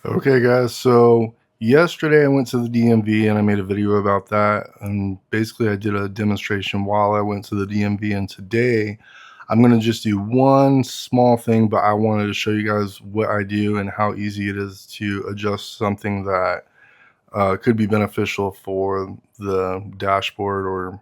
Okay, guys. So yesterday I went to the DMV and I made a video about that. And basically, I did a demonstration while I went to the DMV. And today I'm going to just do one small thing, but I wanted to show you guys what I do and how easy it is to adjust something that could be beneficial for the dashboard or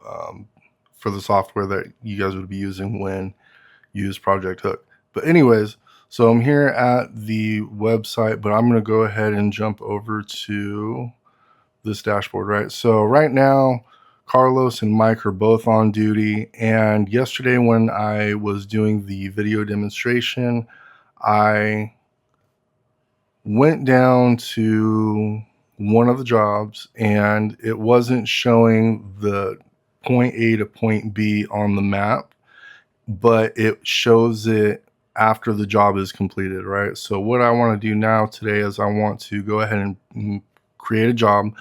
um, for the software that you guys would be using when you use Project Hook. But anyways, so I'm here at the website, but I'm going to go ahead and jump over to this dashboard, right? So right now, Carlos and Mike are both on duty. And yesterday when I was doing the video demonstration, I went down to one of the jobs and it wasn't showing the point A to point B on the map, but it shows it after the job is completed, right? So what I want to do now today is I want to go ahead and create a job,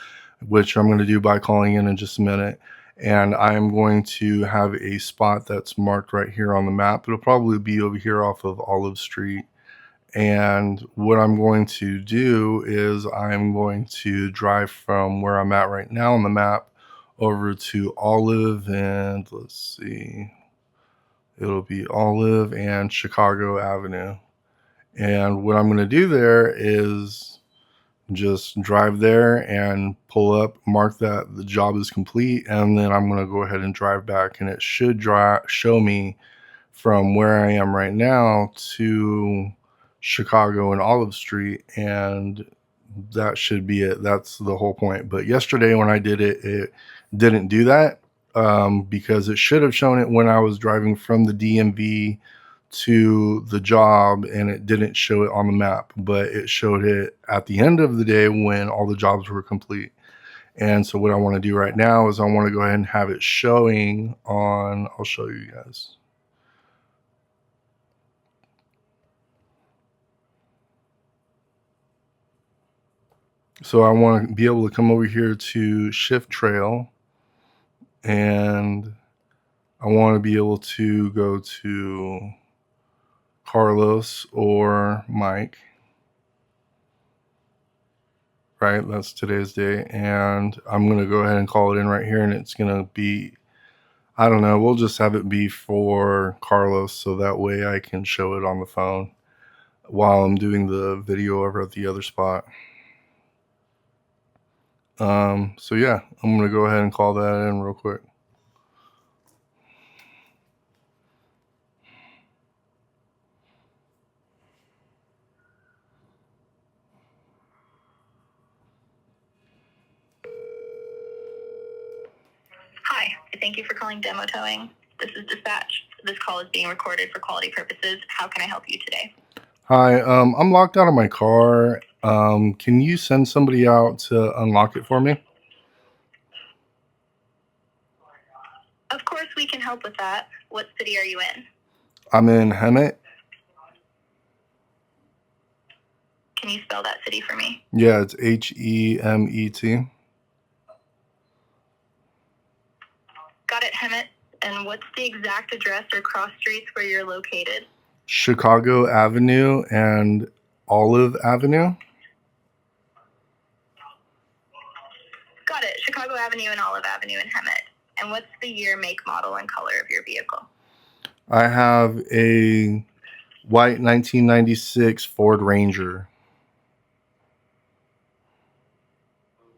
which I'm going to do by calling in just a minute. And I'm going to have a spot that's marked right here on the map. It'll probably be over here off of Olive Street. And what I'm going to do is I'm going to drive from where I'm at right now on the map over to Olive and let's see, it'll be Olive and Chicago Avenue. And what I'm going to do there is just drive there and pull up, mark that the job is complete, and then I'm going to go ahead and drive back. And it should show me from where I am right now to Chicago and Olive Street, and that should be it. That's the whole point. But yesterday when I did it, it didn't do that because it should have shown it when I was driving from the DMV to the job, and it didn't show it on the map, but it showed it at the end of the day when all the jobs were complete. And so what I want to do right now is I want to go ahead and have it showing on, I'll show you guys. So I want to be able to come over here to Shift Trail, and I want to be able to go to Carlos or Mike, right? That's today's day. And I'm going to go ahead and call it in right here, and it's going to be, I don't know, we'll just have it be for Carlos so that way I can show it on the phone while I'm doing the video over at the other spot. So yeah, I'm going to go ahead and call that in real quick. Hi, thank you for calling Demo Towing. This is dispatch. This call is being recorded for quality purposes. How can I help you today? Hi, I'm locked out of my car. Can you send somebody out to unlock it for me? Of course, we can help with that. What city are you in? I'm in Hemet. Can you spell that city for me? Yeah, it's Hemet. Got it, Hemet. And what's the exact address or cross streets where you're located? Chicago Avenue and Olive Avenue. Got it, Chicago Avenue and Olive Avenue in Hemet. And what's the year, make, model, and color of your vehicle? I have a white 1996 Ford Ranger.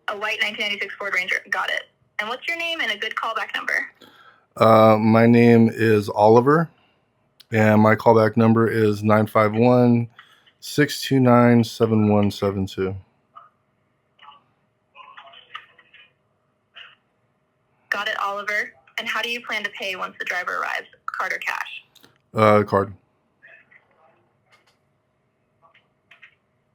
A white 1996 Ford Ranger. Got it. And what's your name and a good callback number? My name is Oliver, and my callback number is 951-629-7172. Got it, Oliver. And how do you plan to pay once the driver arrives? Card or cash? Card.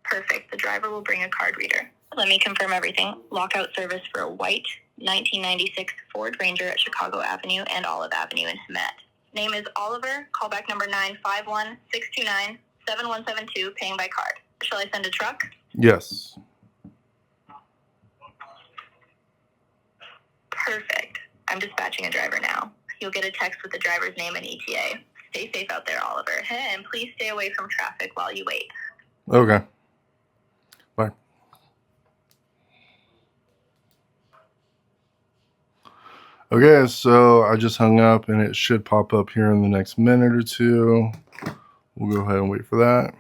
Perfect. The driver will bring a card reader. Let me confirm everything. Lockout service for a white 1996 Ford Ranger at Chicago Avenue and Olive Avenue in Hemet. Name is Oliver. Callback number 951-629-7172. Paying by card. Shall I send a truck? Yes. Perfect. I'm dispatching a driver now. You'll get a text with the driver's name and ETA. Stay safe out there, Oliver. And please stay away from traffic while you wait. Okay. Okay, so I just hung up and it should pop up here in the next minute or two. We'll go ahead and wait for that.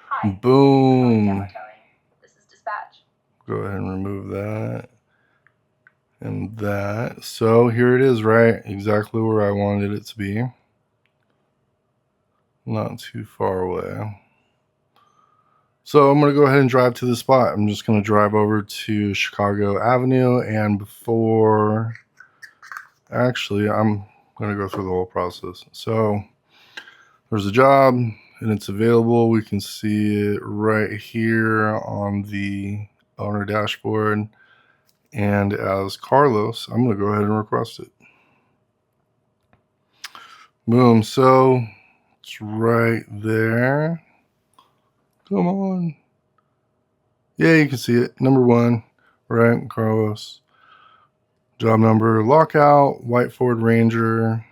Hi. Boom. This is dispatch. Go ahead and remove that and that. So here it is, right? Exactly where I wanted it to be. Not too far away. So I'm going to go ahead and drive to the spot. I'm just going to drive over to Chicago Avenue, and before, actually, I'm going to go through the whole process. So there's a job and it's available. We can see it right here on the owner dashboard. And as Carlos, I'm going to go ahead and request it. Boom. So it's right there. Come on. Yeah, you can see it. Number 1, right? Carlos. Job number, lockout, white Ford Ranger.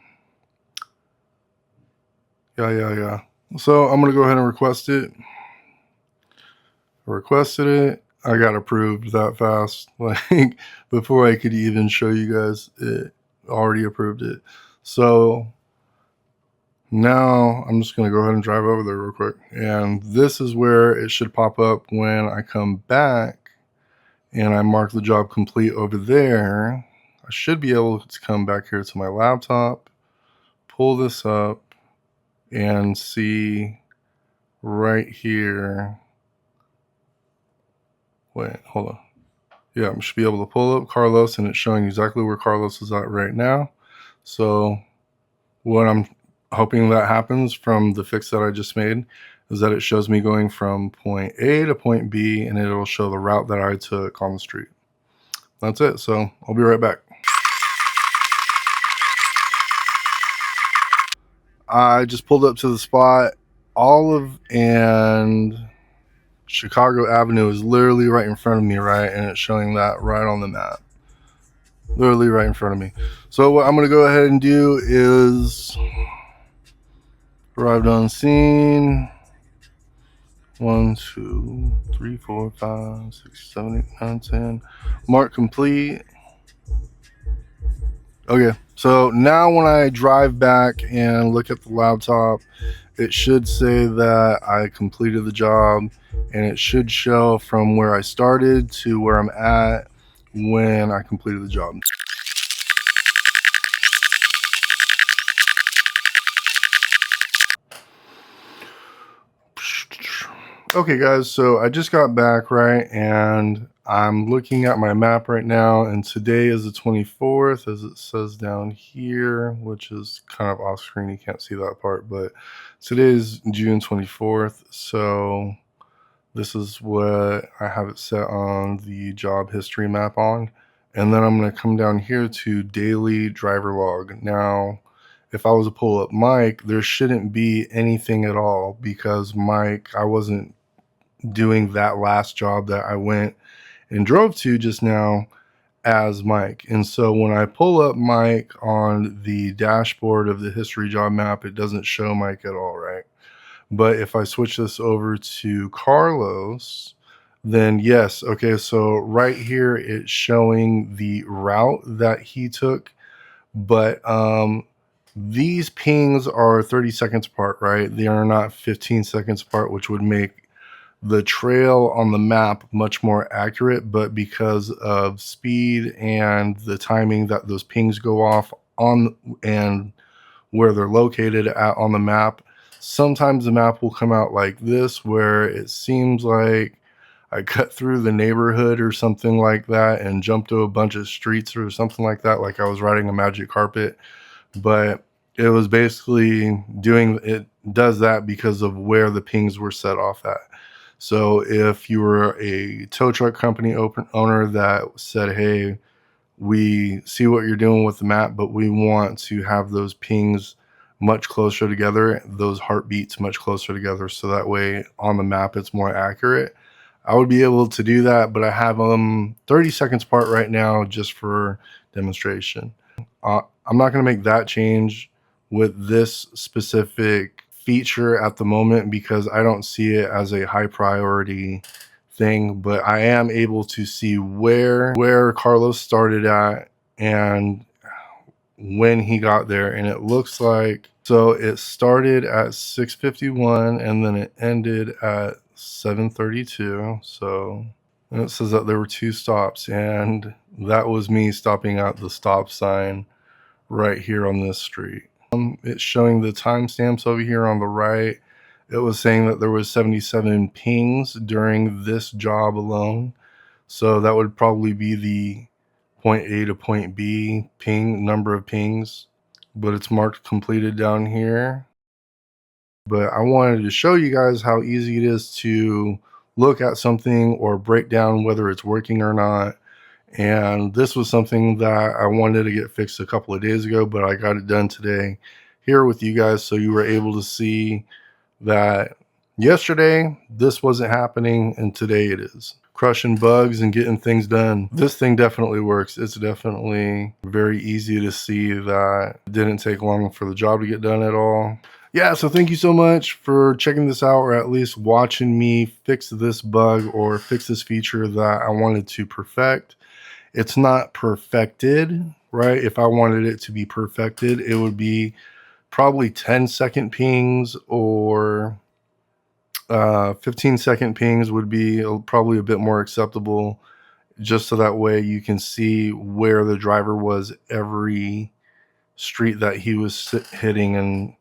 Yeah. So I'm going to go ahead and request it. I requested it. I got approved that fast. Like, before I could even show you guys, it already approved it. So now I'm just going to go ahead and drive over there real quick. And this is where it should pop up when I come back and I mark the job complete over there. I should be able to come back here to my laptop, pull this up, and see right here. Wait, hold on. Yeah, I should be able to pull up Carlos, and it's showing exactly where Carlos is at right now. So what I'm hoping that happens from the fix that I just made is that it shows me going from point A to point B, and it'll show the route that I took on the street. That's it. So I'll be right back. I just pulled up to the spot. Olive and Chicago Avenue is literally right in front of me, right? And it's showing that right on the map. Literally right in front of me. So what I'm going to go ahead and do is arrived on scene. 1, 2, 3, 4, 5, 6, 7, 8, 9, 10. Mark complete. Okay, so now when I drive back and look at the laptop, it should say that I completed the job, and it should show from where I started to where I'm at when I completed the job. Okay guys, so I just got back, right, and I'm looking at my map right now, and today is the 24th, as it says down here, which is kind of off screen, you can't see that part, but today is June 24th, so this is what I have it set on the job history map on, and then I'm going to come down here to daily driver log. Now, if I was to pull up Mike, there shouldn't be anything at all, because Mike, I wasn't doing that last job that I went and drove to just now as Mike. And so when I pull up Mike on the dashboard of the history job map, it doesn't show Mike at all, right? But if I switch this over to Carlos, then yes, okay, so right here it's showing the route that he took, but these pings are 30 seconds apart, right? They are not 15 seconds apart, which would make the trail on the map much more accurate, but because of speed and the timing that those pings go off on and where they're located at on the map, sometimes the map will come out like this, where it seems like I cut through the neighborhood or something like that and jumped to a bunch of streets or something like that, like I was riding a magic carpet. But it was basically doing it, does that because of where the pings were set off at. So if you were a tow truck company owner that said, hey, we see what you're doing with the map, but we want to have those pings much closer together, those heartbeats much closer together, so that way on the map it's more accurate, I would be able to do that, but I have 30 seconds apart right now just for demonstration. I'm not going to make that change with this specific feature at the moment because I don't see it as a high priority thing, but I am able to see where Carlos started at and when he got there. And it looks like, so it started at 6:51 and then it ended at 7:32. So, and it says that there were 2 stops, and that was me stopping at the stop sign right here on this street. It's showing the timestamps over here on the right. It was saying that there was 77 pings during this job alone. So that would probably be the point A to point B ping number of pings, but it's marked completed down here. But I wanted to show you guys how easy it is to look at something or break down whether it's working or not. And this was something that I wanted to get fixed a couple of days ago, but I got it done today here with you guys, so you were able to see that yesterday this wasn't happening and today it is. Crushing bugs and getting things done. This thing definitely works. It's definitely very easy to see that it didn't take long for the job to get done at all. Yeah, so thank you so much for checking this out, or at least watching me fix this bug or fix this feature that I wanted to perfect. It's not perfected, right? If I wanted it to be perfected, it would be probably 10-second pings or 15-second pings would be probably a bit more acceptable, just so that way you can see where the driver was every street that he was hitting. And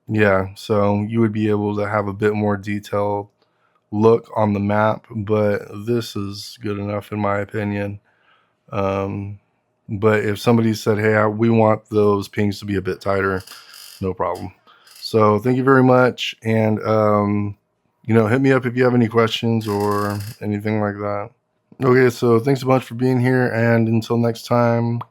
yeah, so you would be able to have a bit more detailed look on the map, but this is good enough in my opinion. But if somebody said, hey, we want those pings to be a bit tighter, no problem. So thank you very much. And, hit me up if you have any questions or anything like that. Okay, so thanks so much for being here. And until next time,